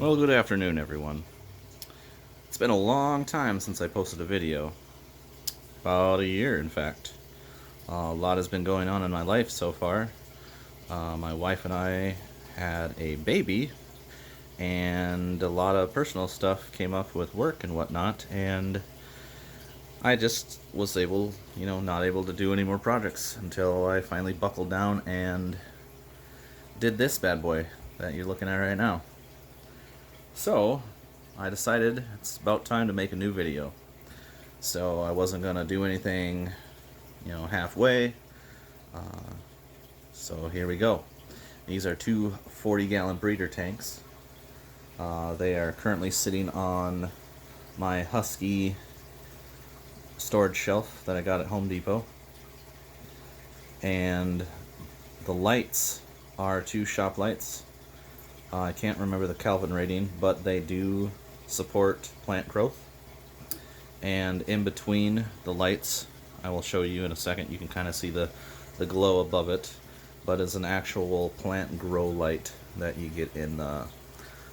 Well, good afternoon, everyone. It's been a long time since I posted a video. About a year, in fact. A lot has been going on in my life so far. My wife and I had a baby, and a lot of personal stuff came up with work and whatnot, and I just was not able to do any more projects until I finally buckled down and did this bad boy that you're looking at right now. So, I decided it's about time to make a new video. So I wasn't gonna do anything, halfway. So here we go. These are two 40-gallon breeder tanks. They are currently sitting on my Husky storage shelf that I got at Home Depot. And the lights are two shop lights. I can't remember the Kelvin rating, but they do support plant growth. And in between the lights, I will show you in a second, you can kind of see the glow above it, but it's an actual plant grow light that you get in the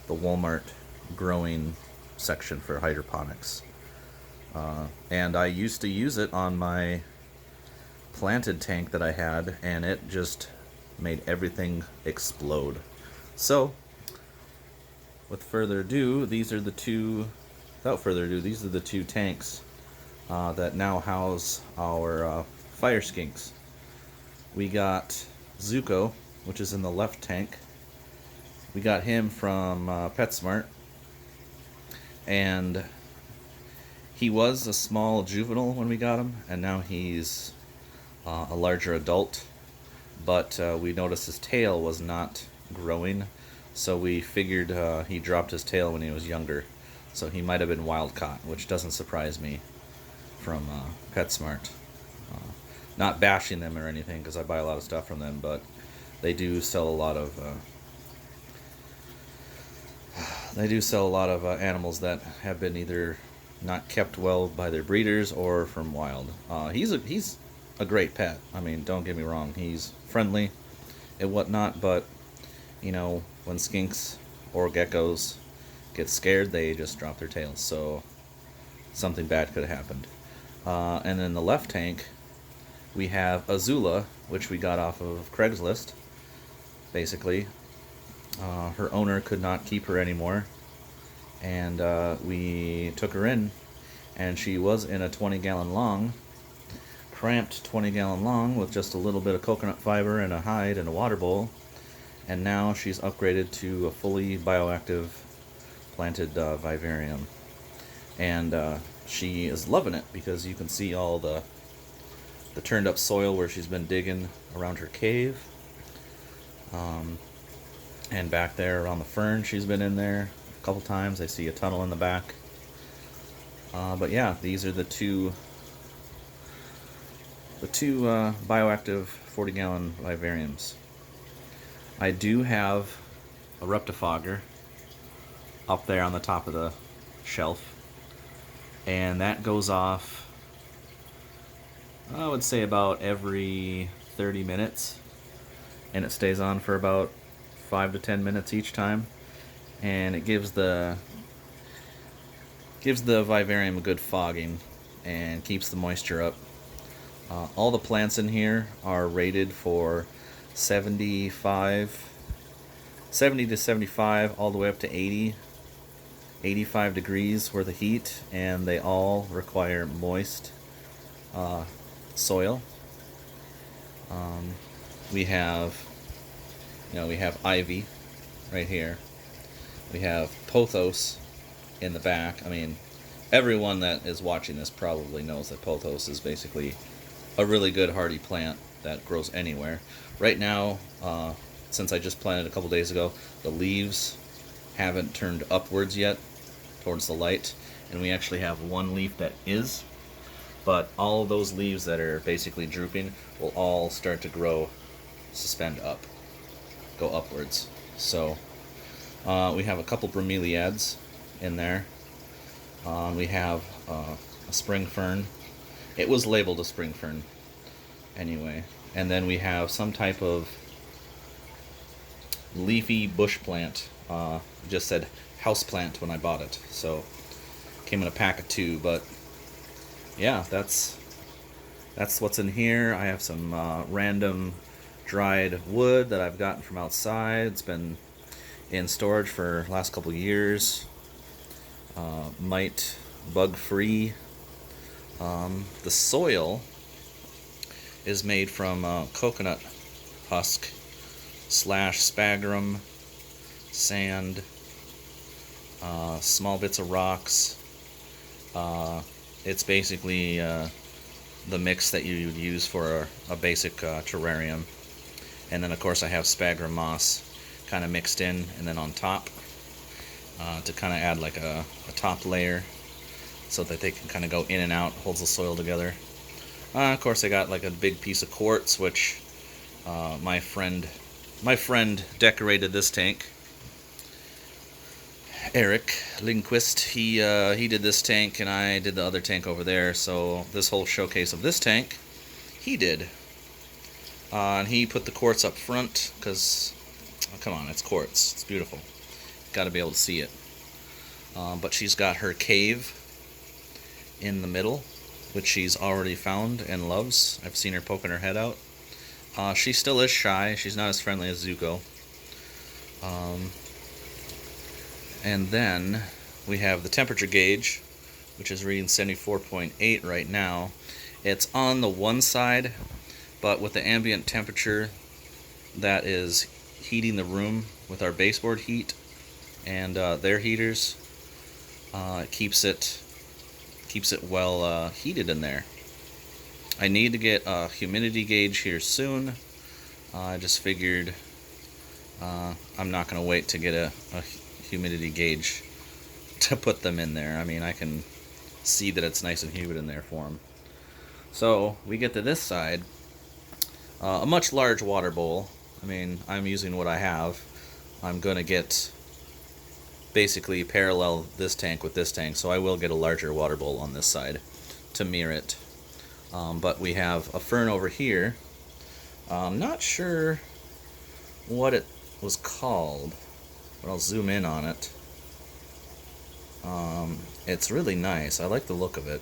Walmart growing section for hydroponics. And I used to use it on my planted tank that I had, and it just made everything explode. So, without further ado, these are the two tanks that now house our fire skinks. We got Zuko, which is in the left tank. We got him from PetSmart, and he was a small juvenile when we got him, and now he's a larger adult, but we noticed his tail was not growing, so we figured he dropped his tail when he was younger. So he might have been wild caught, which doesn't surprise me from PetSmart. Not bashing them or anything, because I buy a lot of stuff from them, but they do sell a lot of animals that have been either not kept well by their breeders or from wild. He's a great pet. I mean, don't get me wrong, he's friendly and whatnot, but when skinks or geckos get scared, they just drop their tails, so something bad could have happened. And in the left tank, we have Azula, which we got off of Craigslist. Basically, her owner could not keep her anymore, and we took her in, and she was in a 20-gallon long, cramped 20-gallon long with just a little bit of coconut fiber and a hide and a water bowl, and now she's upgraded to a fully bioactive planted vivarium, and she is loving it because you can see all the turned up soil where she's been digging around her cave, and back there around the fern she's been in there a couple times. I see a tunnel in the back, but yeah, these are the two bioactive 40-gallon vivariums. I do have a reptifogger up there on the top of the shelf, and that goes off, I would say, about every 30 minutes, and it stays on for about 5 to 10 minutes each time, and it gives the vivarium a good fogging and keeps the moisture up. All the plants in here are rated for 70 to 75, all the way up to 85 degrees worth of heat, and they all require moist soil. We have ivy right here. We have pothos in the back. I mean, everyone that is watching this probably knows that pothos is basically a really good hardy plant that grows anywhere. Right now, since I just planted a couple days ago, the leaves haven't turned upwards yet towards the light, and we actually have one leaf that is, but all of those leaves that are basically drooping will all start to suspend up, go upwards. So we have a couple bromeliads in there. We have a spring fern. It was labeled a spring fern anyway. And then we have some type of leafy bush plant. Just said house plant when I bought it, so came in a pack of 2. But yeah, that's what's in here. I have some random dried wood that I've gotten from outside. It's been in storage for the last couple of years. Mite bug free. The soil is made from coconut husk / sphagnum, sand, small bits of rocks. It's basically the mix that you would use for a basic terrarium. And then of course I have sphagnum moss kind of mixed in, and then on top to kind of add like a top layer so that they can kind of go in and out, holds the soil together. Of course I got like a big piece of quartz, which my friend decorated this tank. Eric Lindquist, he did this tank, and I did the other tank over there. So this whole showcase of this tank, he did. And he put the quartz up front because, oh, come on, it's quartz. It's beautiful. Got to be able to see it. But she's got her cave in the middle, which she's already found and loves. I've seen her poking her head out. She still is shy. She's not as friendly as Zuko. And then we have the temperature gauge, which is reading 74.8 right now. It's on the one side, but with the ambient temperature that is heating the room with our baseboard heat and their heaters, it keeps it well heated in there. I need to get a humidity gauge here soon. I just figured I'm not going to wait to get a humidity gauge to put them in there. I mean, I can see that it's nice and humid in there for them. So we get to this side, a much large water bowl. I mean, I'm using what I have. I'm going to get basically parallel this tank with this tank, so I will get a larger water bowl on this side to mirror it. But we have a fern over here. I'm not sure what it was called, but I'll zoom in on it. It's really nice. I like the look of it.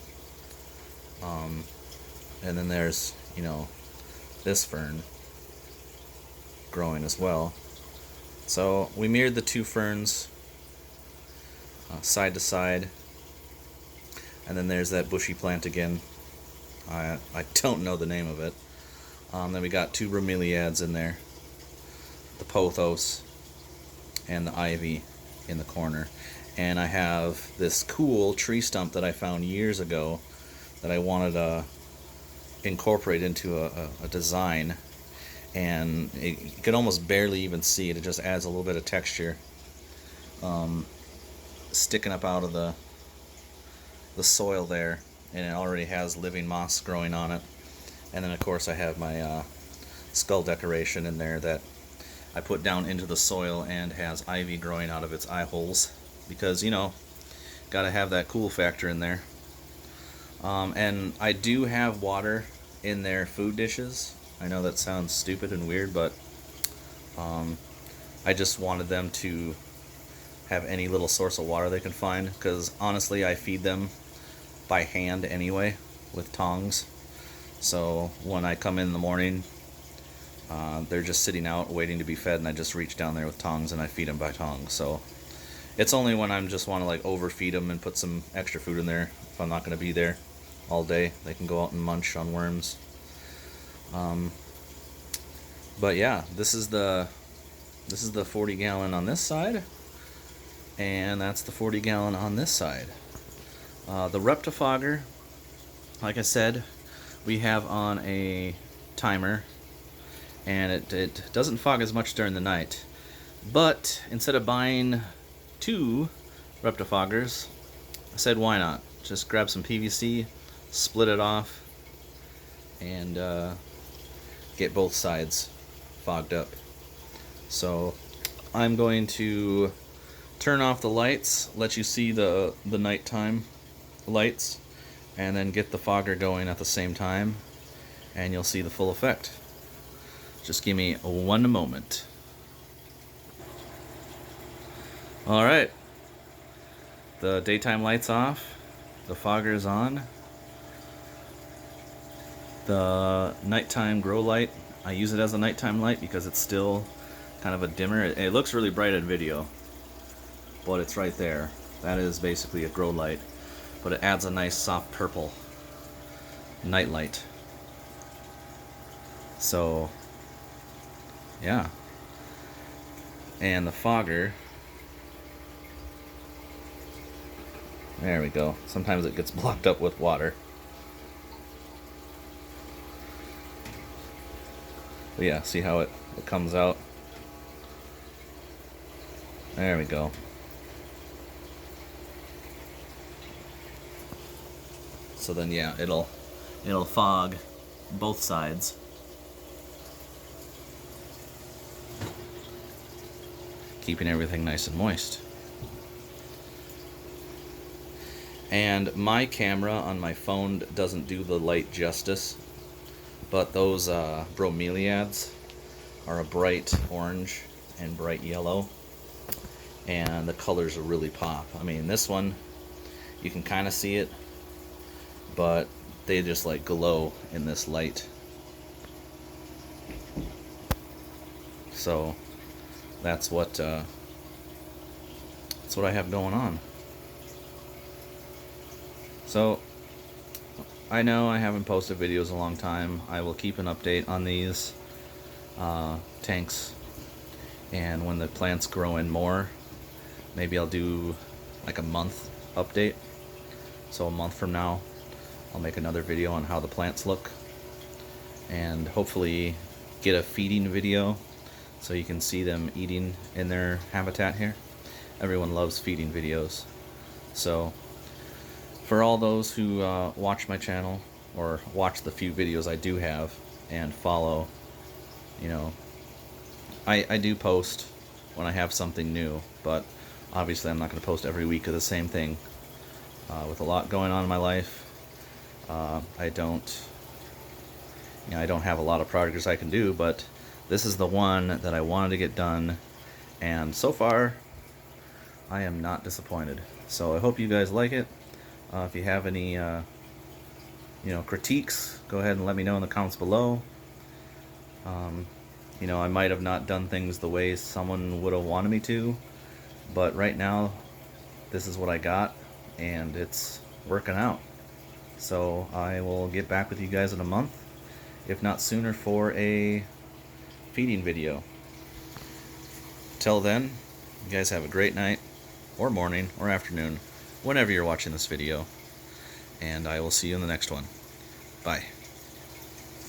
And then there's, this fern growing as well. So we mirrored the 2 ferns side to side. And then there's that bushy plant again. I don't know the name of it. Then we got 2 bromeliads in there. The pothos and the ivy in the corner. And I have this cool tree stump that I found years ago that I wanted to incorporate into a design. And you can almost barely even see it. It just adds a little bit of texture. Sticking up out of the soil there. And it already has living moss growing on it. And then of course I have my skull decoration in there that I put down into the soil and has ivy growing out of its eye holes, because gotta have that cool factor in there. And I do have water in their food dishes. I know that sounds stupid and weird, but I just wanted them to have any little source of water they can find, because honestly I feed them by hand anyway with tongs. So when I come in the morning, they're just sitting out waiting to be fed, and I just reach down there with tongs and I feed them by tongs. So it's only when I just want to like overfeed them and put some extra food in there, if I'm not going to be there all day, they can go out and munch on worms. But yeah, this is the 40 gallon on this side, and that's the 40 gallon on this side. The Reptifogger, like I said, we have on a timer, and it doesn't fog as much during the night. But instead of buying 2 Reptifoggers, I said why not? Just grab some PVC, split it off, and get both sides fogged up. So I'm going to turn off the lights, let you see the nighttime lights, and then get the fogger going at the same time, and you'll see the full effect. Just give me one moment. Alright, the daytime light's off, the fogger's on, the nighttime grow light, I use it as a nighttime light because it's still kind of a dimmer. It looks really bright in video, but it's right there. That is basically a grow light, but it adds a nice soft purple night light. So yeah, and the fogger, there we go. Sometimes it gets blocked up with water. But yeah, see how it comes out? There we go. So then yeah, it'll fog both sides. Keeping everything nice and moist. And my camera on my phone doesn't do the light justice, but those bromeliads are a bright orange and bright yellow, and the colors really pop. I mean, this one, you can kind of see it, but they just like glow in this light. So that's what I have going on. So I know I haven't posted videos a long time. I will keep an update on these tanks, and when the plants grow in more, maybe I'll do like a month update. So a month from now I'll make another video on how the plants look, and hopefully get a feeding video so you can see them eating in their habitat here. Everyone loves feeding videos. So for all those who watch my channel, or watch the few videos I do have and follow, you know, I do post when I have something new, but obviously I'm not going to post every week of the same thing. With a lot going on in my life, I don't have a lot of projects I can do, but this is the one that I wanted to get done, and so far I am not disappointed. So I hope you guys like it. If you have any critiques, go ahead and let me know in the comments below. I might have not done things the way someone would have wanted me to, but right now this is what I got, and it's working out. So I will get back with you guys in a month, if not sooner, for a feeding video. Till then, you guys have a great night, or morning, or afternoon, whenever you're watching this video, and I will see you in the next one. Bye.